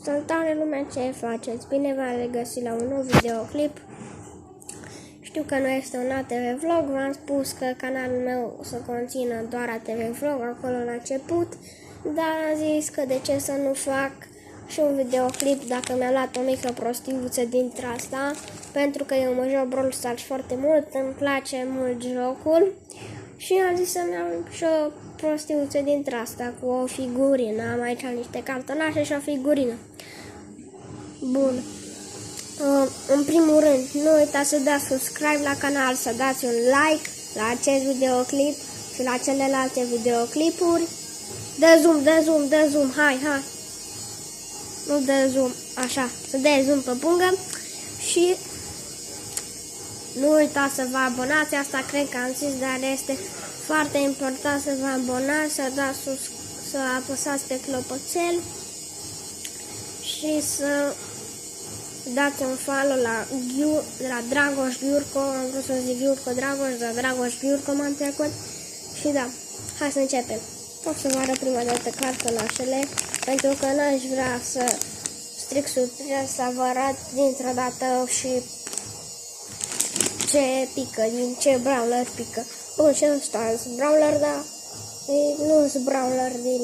Salutare lumea, ce faceți? Bine v-am regăsit la un nou videoclip. Știu că nu este un ATV vlog, v-am spus că canalul meu să conțină doar ATV vlog acolo la început, dar am zis că de ce să nu fac și un videoclip dacă mi-a luat o mică prostiuță dintre asta, pentru că eu mă joc Brawl Stars foarte mult, îmi place mult jocul și am zis să-mi iau și o prostiuță dintre asta cu o figurină. Am aici niște cartonașe și o figurină. Bun. În primul rând, nu uitați să dați subscribe la canal, să dați un like la acest videoclip și la celelalte videoclipuri. Dă zoom, hai. Nu dă zoom, așa, să dea zoom pe pungă și nu uitați să vă abonați, asta cred că am zis, dar este foarte important să vă abonați, să apăsați pe clopoțel și să dați un follow la Dragoș Ghiurco, am vrut să zic Ghiurco Dragoș, dar Dragoș Ghiurco m-am trecut. Și da, hai să începem. O să vă arăt prima dată cartonașele, pentru că n-aș vrea să stric surpriză, să vă arăt dintr-o dată și ce pică, din ce brawler pică. Bun, și ăsta sunt brawler, dar nu sunt brawler din...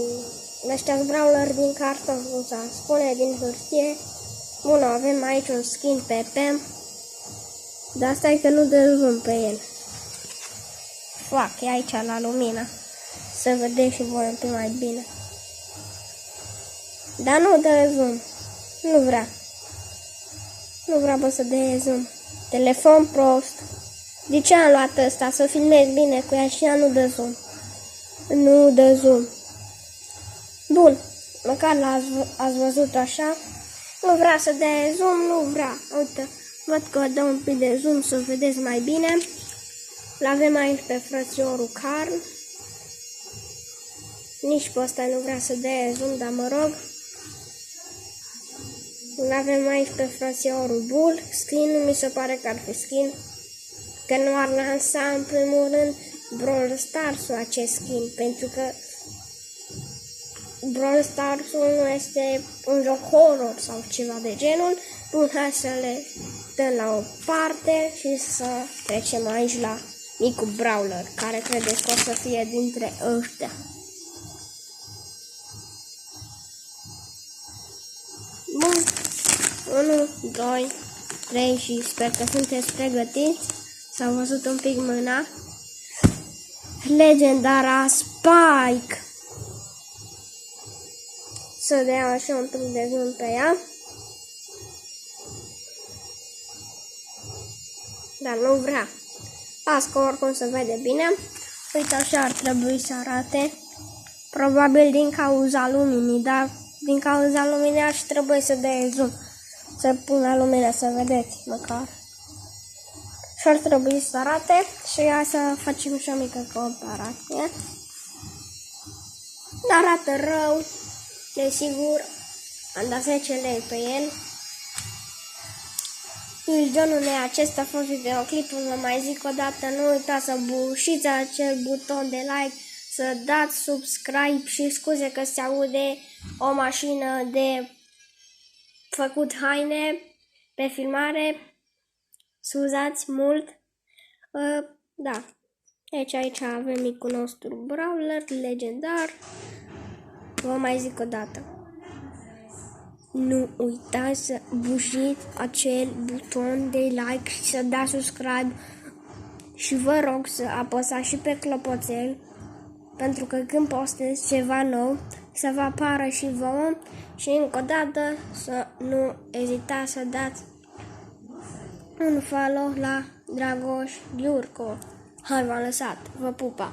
Ăștia-s brawler din carton, cum să spune, din hârtie. Bun, avem aici un skin pe Pam, dar stai că nu dă zoom pe el. Fac, e aici la lumină, să vedeți și voi un pic mai bine. Dar nu dă zoom, nu vrea bă să dea zoom. Telefon prost. De ce am luat ăsta? Să filmez bine cu ea și ea nu dă zoom. Nu dă zoom. Bun, măcar ați văzut așa. Nu vrea să dea zoom, nu vrea. Uite, văd că dă un pic de zoom să vedeți mai bine. L-avem aici pe frățiorul Carl. Nici pe ăsta nu vrea să dea zoom, dar mă rog. L-avem aici pe frățiorul Bull. Skin, mi se pare că ar fi skin. Că nu ar lansa în primul rând Brawl Stars-ul acest skin, pentru că Brawl Stars-ul nu este un joc horror sau ceva de genul. Bun, hai să le dăm la o parte și să trecem aici la micul brawler, care credeți că o să fie dintre ăștia. Bun, 1, 2, 3 și sper că sunteți pregătiți. S-a văzut un pic mâna. Legendara Spike. Să dea așa un pic de zoom pe ea. Dar nu vrea. Las că oricum se vede bine. Uite, așa ar trebui să arate. Probabil din cauza luminii, dar din cauza luminii aș trebui să dea zoom. Să pun la lumină să vedeți măcar. Și ar trebui să arate și hai să facem și o mică comparație. Arată rău, desigur, am dat 10 lei pe el. Genul acesta a fost videoclipul, vă mai zic o dată, nu uitați să bușiți acel buton de like, să dați subscribe și scuze că se aude o mașină de făcut haine pe filmare. Scuzați mult. Da. Deci aici avem micul nostru brawler legendar. Vă mai zic o dată. Nu uitați să bușiți acel buton de like și să dați subscribe. Și vă rog să apăsați și pe clopoțel, pentru că când postez ceva nou să vă apară și vouă. Și încă o dată să nu ezitați să dați un follow la Dragoș Ghiurco. Hai, v-am lăsat. Vă pupa!